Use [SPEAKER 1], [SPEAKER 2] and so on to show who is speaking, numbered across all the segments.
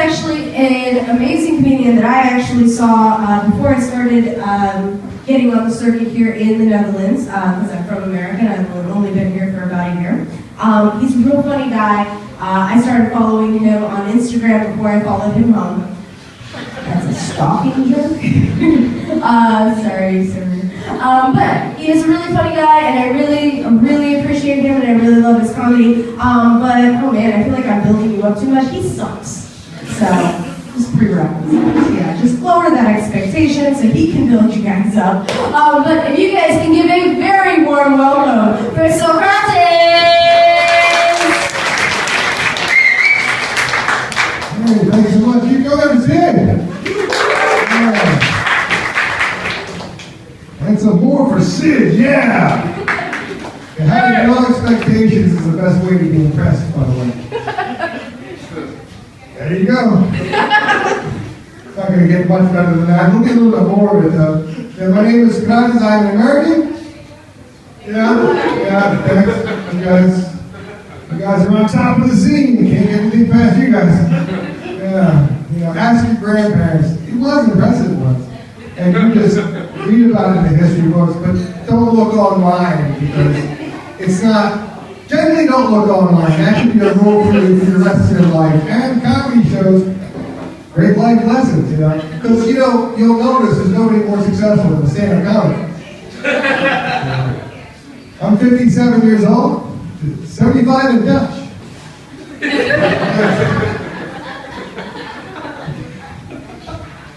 [SPEAKER 1] actually an amazing comedian that I actually saw before I started getting on the circuit here in the Netherlands, because I'm from America and I've only been here for about a year. He's a real funny guy. I started following him on Instagram before I followed him home. That's a stalking joke. Sorry, sir. But he is a really funny guy, and I really appreciate him, and I really love his comedy. But oh man, I feel like I'm building you up too much. He sucks. So just prerequisites. Yeah, just lower that expectation so he can build you guys up. But if you guys can give a very warm welcome for Socrates.
[SPEAKER 2] Hey, thanks so much. Keep going, Sid. And some more for Sid, yeah! And having no expectations is the best way to be impressed, by the way. There you go. Not going to get much better than that. We'll get a little bit more of it, though. Yeah, my name is Socrates. I'm an American. Yeah, thanks. You guys are on top of the scene. You can't get anything past you guys. Yeah, ask your grandparents. It was impressive once. And you just read about it in the history books, but don't look online because it's not. Generally, don't look online. That should be a rule for you for the rest of your life. And comedy shows great life lessons, you know. Because you'll notice there's nobody more successful than stand-up comedy. I'm 57 years old, 75 in Dutch.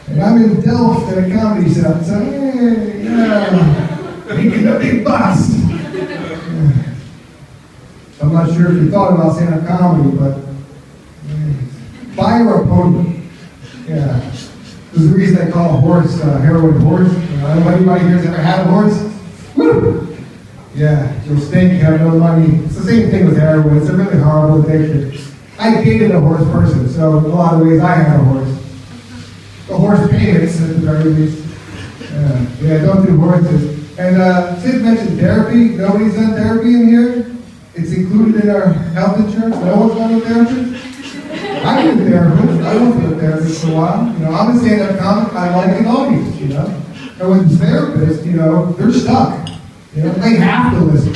[SPEAKER 2] And I'm in Delft at a comedy set, so hey, yeah, making a big bust. I'm not sure if you thought about stand-up comedy, but fire a podium. Yeah. There's a reason they call a horse heroin horse. Anybody here has ever had a horse? Woo! Yeah, you'll stink, you have no money. It's the same thing with heroin. It's a really horrible addiction. I dated a horse person, so in a lot of ways I had a horse. The horse payments at the very least. Yeah, don't do horses. And Sid mentioned therapy. Nobody's done therapy in here. It's included in our health insurance. No one's done a therapist. I did a therapist. I went to a therapist for a while. I'm a stand-up comic. I like an audience, And with the therapist, they're stuck. They have to listen.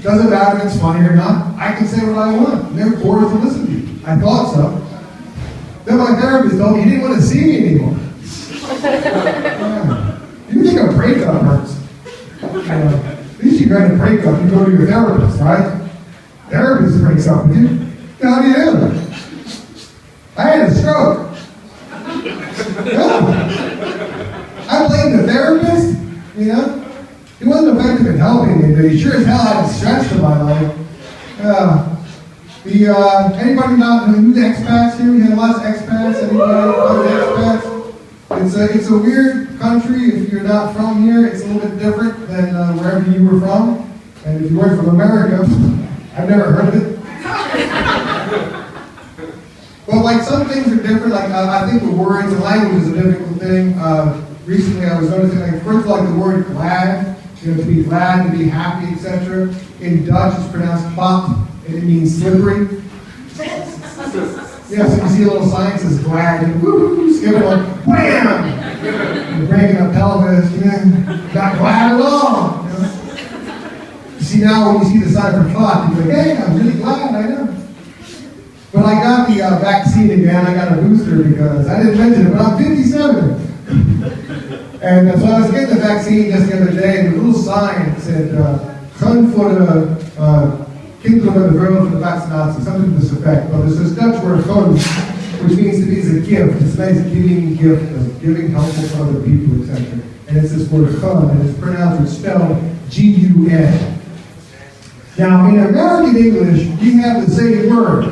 [SPEAKER 2] Doesn't matter if it's funny or not. I can say what I want. They're bored to listen to you. I thought so. Then my therapist told me he didn't want to see me anymore. You think a breakup hurts? At least you got a breakup, you go to your therapist, right? Therapist breaks up with you. How do you do? I had a stroke. I blame the therapist, He wasn't effective in helping me, but he sure as hell had stress to my life. Anybody not who's expats here? We have lots of expats. Anybody expats? It's a weird country. If you're not from here, it's a little bit different than wherever you were from. And if you weren't from America, I've never heard of it. But some things are different. I think the words and language is a difficult thing. Recently, I was noticing, first of all, the word glad. To be glad, to be happy, etc. In Dutch, it's pronounced pop, and it means slippery. So you see a little sign that says glad, and woo, skip on, wham! You're breaking a pelvis, not glad at all. You see, now when you see the sign for clot, you're like, hey, I'm really glad, I know. But I got the vaccine again, I got a booster because, I didn't mention it, but I'm 57. And so I was getting the vaccine just the other day, and a little sign that said, "Gun for the kinderen en de vrouwen van de vaccinatie," something to this effect. But it's this Dutch word "gun," which means to be as a gift. It's nice giving gift, giving helpful to other people, etc. And it's this word "gun," and it's pronounced or spelled G-U-N. Now, in American English, we have the same word,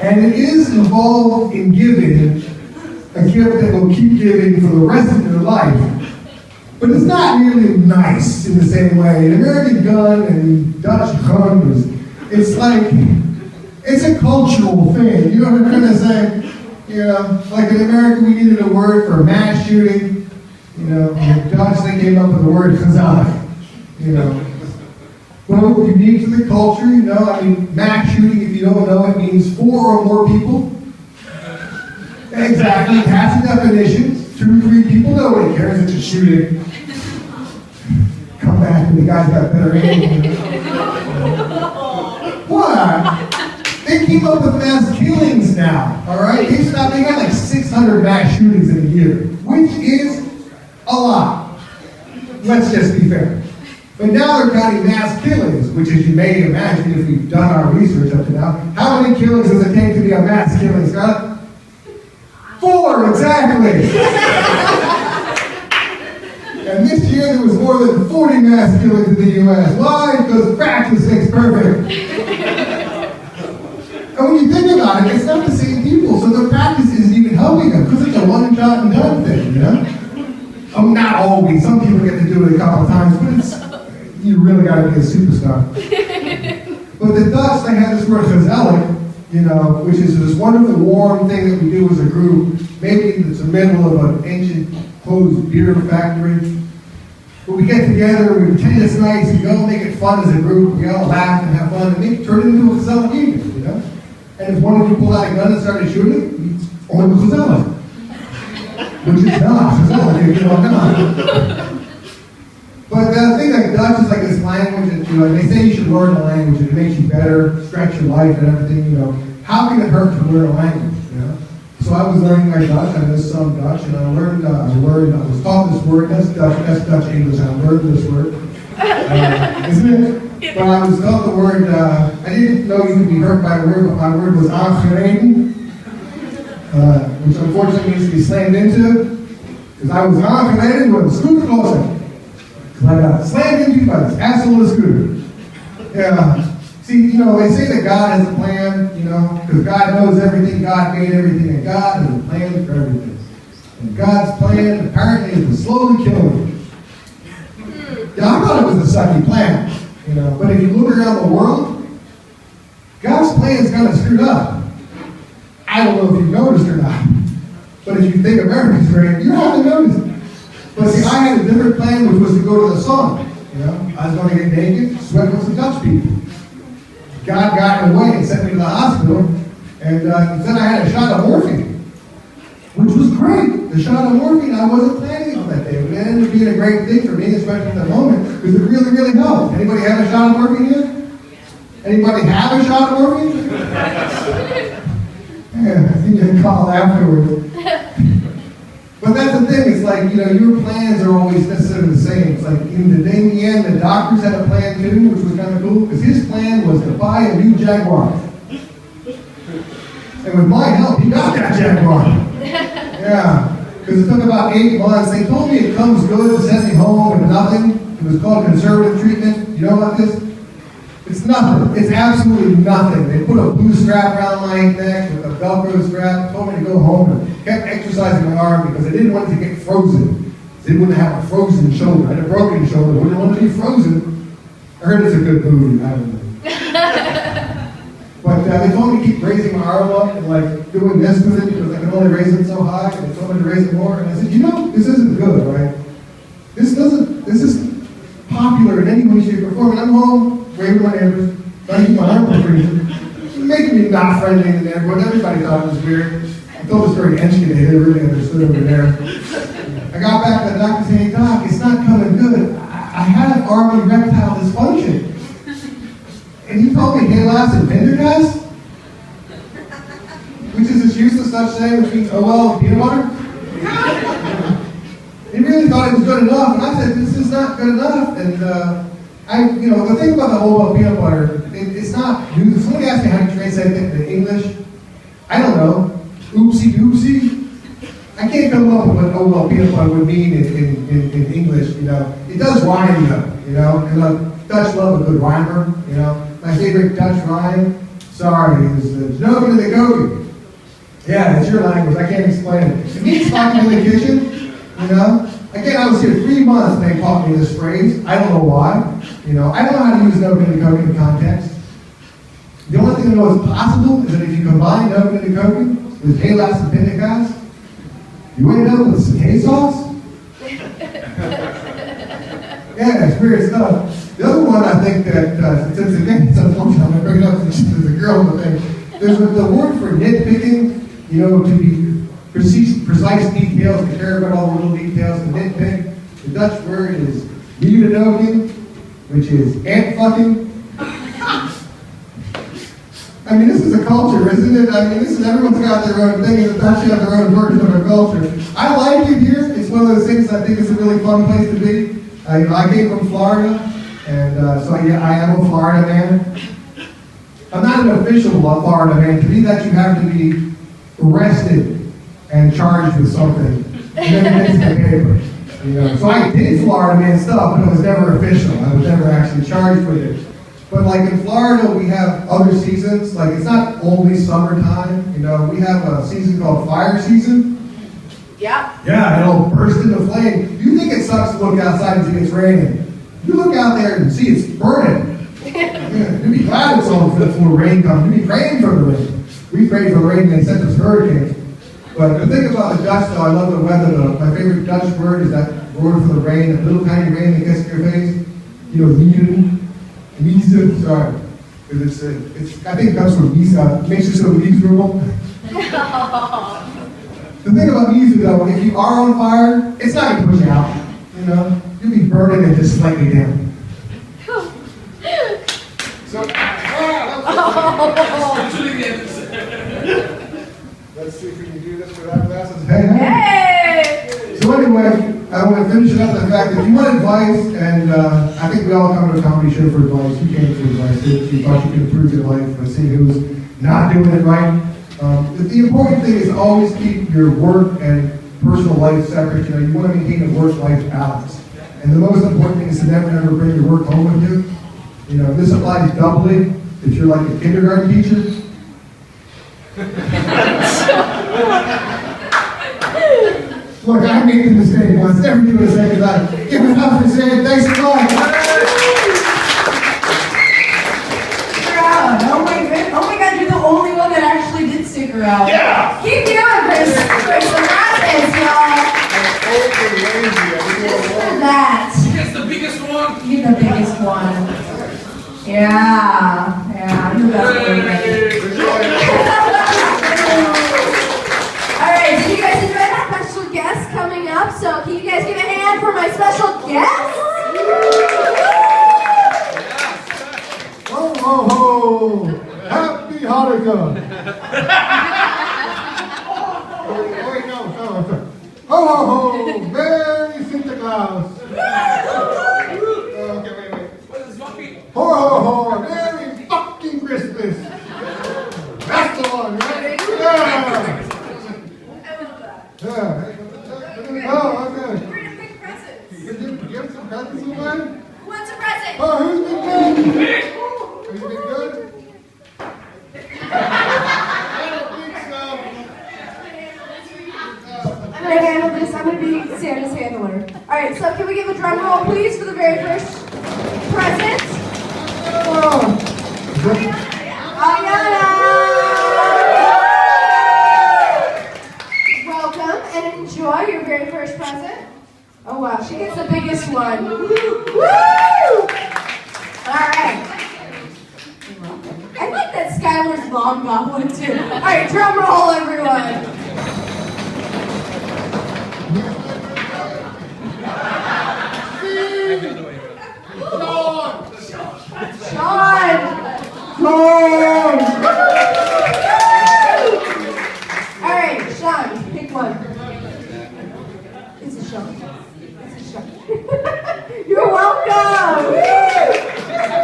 [SPEAKER 2] and it is involved in giving. A gift that will keep giving for the rest of your life. But it's not really nice in the same way. An American gun and Dutch gun, it's a cultural thing. You know what I'm trying to say? Like in America, we needed a word for mass shooting. In Dutch, they came up with the word gezellig. Well, unique to the culture, you know, I mean, mass shooting, if you don't know, it means 4 or more people. Exactly, that's the definition. 2 or 3 people, nobody cares, it's a shooting. Come back and the guy's got better aim. What? They keep up with mass killings now, all right? They got like 600 mass shootings in a year, which is a lot. Let's just be fair. But now they're counting mass killings, which, as you may imagine, if we've done our research up to now, how many killings does it take to be a mass killing, Scott? 4, exactly. And this year there was more than 40 mass killings in the U.S. Why? Because practice makes perfect. And when you think about it, it's not the same people, so the practice isn't even helping them, because it's a one-shot and done thing, you know? Oh, not always. Some people get to do it a couple of times, but you really got to be a superstar. But the Dutch, they have this word gezellig, you know, which is this wonderful warm thing that we do as a group. Maybe it's the middle of an ancient closed beer factory. But we get together, we pretend it's nice, we go make it fun as a group, we all laugh and have fun, and make it turn it into a gezellig evening, you know? And if one of you pulled out a gun and started shooting, it's only gezellig. Which is not gezellig, you know, not. But the thing like Dutch is like this language that, you know, they say you should learn a language and it makes you better, stretch your life and everything, you know. How can it hurt to learn a language, you know? So I was learning my Dutch, I know some Dutch, and I was taught this word, that's Dutch English, I learned this word, isn't it? But I was taught the word, I didn't know you could be hurt by a word, but my word was aangereden, which unfortunately means to be slammed into, because I was aangereden with a Strokaklaus. Because I got slammed into by this asshole of a scooter. Yeah. See, you know, they say that God has a plan, you know, because God knows everything, God made everything, and God has a plan for everything. And God's plan, apparently, is to slowly kill me. Yeah, I thought it was a sucky plan, you know, but if you look around the world, God's plan is kind of screwed up. I don't know if you've noticed or not, but if you think America's great, you don't have to notice it. But see, I had a different plan, which was to go to the sauna. You know, I was going to get naked, sweat with some Dutch people. God got in the way and sent me to the hospital, and said I had a shot of morphine, which was great. The shot of morphine, I wasn't planning on that day, but it ended up being a great thing for me, especially at the moment, because it really, really helped. Anybody have a shot of morphine yet? Anybody have a shot of morphine? Yeah, I think you can call afterwards. But that's the thing, it's like, you know, your plans are always necessarily the same. It's like, in the end, the doctors had a plan too, which was kind of cool, because his plan was to buy a new Jaguar. And with my help, he got that Jaguar. Yeah, because it took about 8 months. They told me it comes good, to send me home with nothing. It was called conservative treatment. You know about this? It's nothing. It's absolutely nothing. They put a blue strap around my neck with a Velcro strap, told me to go home, and kept exercising my arm because I didn't want it to get frozen. They wouldn't have a frozen shoulder. I had a broken shoulder. Wouldn't want to be frozen. I heard it's a good movie. I don't know. But they told me to keep raising my arm up and like doing this with it because I can only raise it so high. And they told me to raise it more. And I said, you know, this isn't good, right? This isn't popular in any way, shape, or form. And I'm home, waving my neighbors, trying to keep my arm from freezing, making me not friendly in the neighborhood. Everybody thought it was weird. I told the story to Enschede. They really understood over there. I got back to the doctor saying, Doc, it's not coming good. I have arm erectile dysfunction. And he told me Halas and Pendergast, which is this useless such saying which means, oh well, peanut butter. He really thought it was good enough, and I said, this is not good enough. And the thing about the whole peanut butter, it's not. Somebody asked me how to translate it into English. I don't know. Oopsie doopsie. I can't come up with what oh well peanut butter would mean in English. You know, it does rhyme though. You know, and Dutch love a good rhymer. You know. My favorite Dutch rhyme, sorry, is the joke in the goat. Yeah, it's your language, I can't explain it. It means talking in the kitchen, you know? Again, I was here 3 months and they taught me this phrase. I don't know why. You know, I don't know how to use note in the goat in context. The only thing I know is possible is that if you combine note in the goat with Halas and Pendergast, you end up with satay sauce. Yeah, it's weird stuff. The other one, I think that, since again, it's unfortunate, I'm going to bring it up as a girl, but there's the word for nitpicking, to be precise details, to care about all the little details, and nitpick. The Dutch word is neudogen, which is ant fucking. I mean, this is a culture, isn't it? I mean, everyone's got their own thing, and the Dutch have their own version of a culture. I like it here. It's one of those things I think is a really fun place to be. I came from Florida, and so yeah, I am a Florida man. I'm not an official Florida man. To me, that you have to be arrested and charged with something, and then it makes the paper. So I did Florida man stuff, but it was never official. I was never actually charged with it. But like in Florida, we have other seasons. Like it's not only summertime. We have a season called fire season.
[SPEAKER 1] Yeah.
[SPEAKER 2] Yeah, it'll burst into flame. You think it sucks to look outside and see it's raining. You look out there and see it's burning. Yeah, you'd be glad it's all before rain comes. You'd be praying for the rain. We prayed for the rain and they sent us hurricanes. But the thing about the Dutch, though, I love the weather. My favorite Dutch word is that word for the rain, that little tiny rain that gets in your face. Miese, sorry. Because I think it comes from Miese. It makes you so miserable. The thing about music, though, if you are on fire, it's not going to push you out. You'll be burning and just slightly down. So, let's see if we can do this without glasses. Hey! So anyway, I want to finish it up with the fact that if you want advice, and I think we all come to a comedy show for advice. You came for advice. You thought you could improve your life by seeing who's not doing it right. The important thing is always keep your work and personal life separate. You want to maintain a work-life balance. And the most important thing is to never, ever bring your work home with you. This applies doubly if you're like a kindergarten teacher. Look, I made the mistake once. Never do a mistake about it. Give it up for saying thanks a lot.
[SPEAKER 1] Oh my God, you're the only one that actually did stick around.
[SPEAKER 3] Yeah!
[SPEAKER 1] Keep doing Chris. Socrates, y'all. Just for that.
[SPEAKER 3] It's the biggest one.
[SPEAKER 1] You're the biggest one. Yeah, you got it. Alright, so you guys enjoy that special guest coming up, so can you guys give a hand for my special guest?
[SPEAKER 2] Ho, ho, ho! Happy Hanukkah! Wait, no. Ho, ho, ho! Merry Socraklaus! Okay, wait.
[SPEAKER 3] What is Muppy?
[SPEAKER 2] Ho, ho, ho! Merry fucking Christmas! That's the one, right? Yeah! Oh, okay.
[SPEAKER 1] We're gonna pick presents.
[SPEAKER 2] Give some presents away?
[SPEAKER 1] Who wants a present?
[SPEAKER 2] Oh, who's been good? Have you been good? I don't think so.
[SPEAKER 1] I'm gonna handle this. I'm gonna be Santa's handler. Alright, so can we give a drum roll, please, for the very first present?
[SPEAKER 2] Oh.
[SPEAKER 1] Ayana! Welcome and enjoy your very first present. Oh wow, she gets the biggest one. Woo! Alright. I like that Skylar's mom got one too. Alright, drum roll, everyone. Sean! Alright, Sean, pick one. It's a Sean. You're welcome!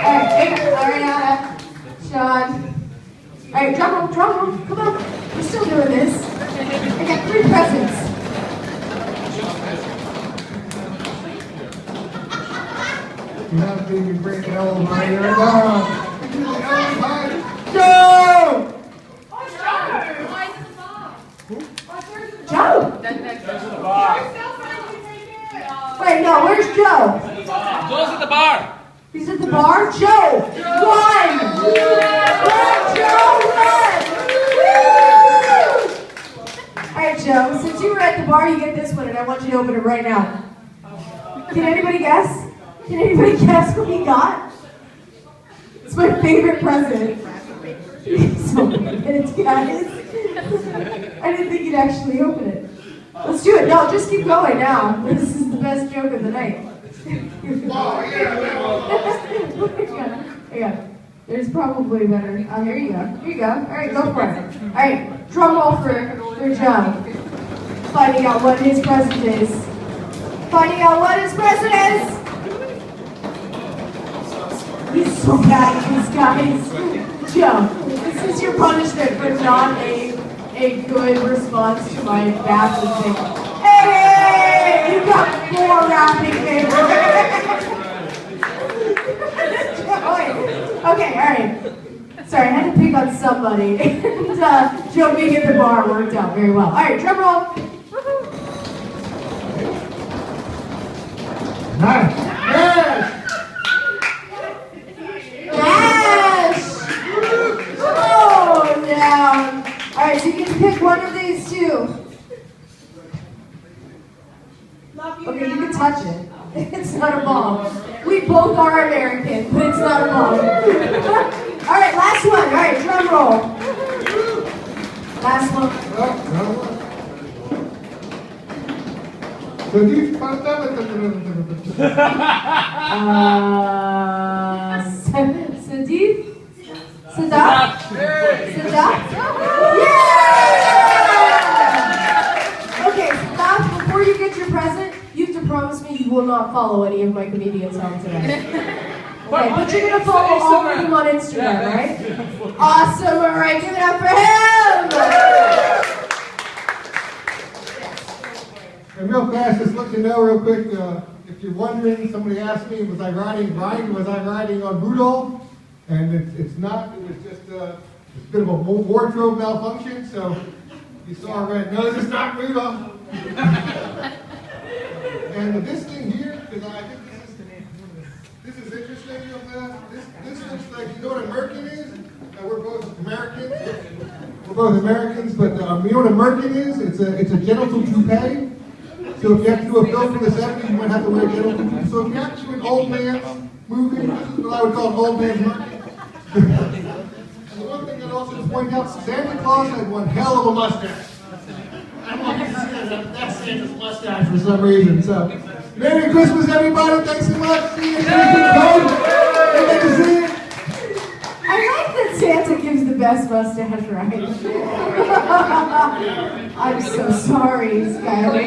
[SPEAKER 1] Alright, Ariana, Sean. Alright, drum roll, come on. We're still doing this. I got 3 presents.
[SPEAKER 2] You have to be breaking all of my ear down. Joe!
[SPEAKER 1] Joe!
[SPEAKER 3] Joe's at the bar.
[SPEAKER 1] Wait, no, where's Joe?
[SPEAKER 3] Joe's at the bar.
[SPEAKER 1] He's at the bar? Joe! Run! Run, Joe, run! Alright, Joe, since you were at the bar, you get this one, and I want you to open it right now. Can anybody guess? Can anybody guess what he got? It's my favorite present. So good, guys. I didn't think you'd actually open it. Let's do it. No, just keep going now. This is the best joke of the night.
[SPEAKER 2] Oh, yeah.
[SPEAKER 1] Here you go. There's probably better. Here you go. Here you go. All right, go for it. All right, drum roll for Joe. Finding out what his present is. Finding out what his present is. He's so bad at this, guys. Joe, this is your punishment for not a good response to my bathroom thing. Hey, you got 4 wrapping paper. Okay, all right. Sorry, I had to pick on somebody. And Joe being at the bar worked out very well. All right, drum roll.
[SPEAKER 2] Nice.
[SPEAKER 1] Yes! Oh, down. All right, so you get to pick one of these two. Okay, you can touch it. It's not a bomb. We both are American, but it's not a bomb. All right, last one. All right, drum roll. Last one.
[SPEAKER 2] Sadiq,
[SPEAKER 1] Sadiq? Sadat? Sadat? Yeah! Okay, Sadat, before you get your present, you have to promise me you will not follow any of my comedians home today. Okay, but you're going to follow all of them on Instagram, right? Awesome, all right, give it up for him!
[SPEAKER 2] And real fast, just let you know real quick, if you're wondering, somebody asked me, was I riding on Rudolph? And it's not, it was just a bit of a wardrobe malfunction, so you saw a red nose, it's not Rudolph. And this thing here, because I think this is interesting, this looks like, you know what a merkin is? We're both Americans, but you know what a merkin is? It's a genital toupee. So if you have to do a film from the 70s, you might have to wear a genital toupee. So if you have to do an old man's movie, this is what I would call an old man's merkin. And the one thing I'd also point out, Santa Claus had one hell of a mustache. I want to see that's Santa's mustache for some reason. So, Merry Christmas, everybody. Thanks so much. See you. Good to see you.
[SPEAKER 1] I like that Santa gives the best mustache, right? I'm so sorry, Skylar.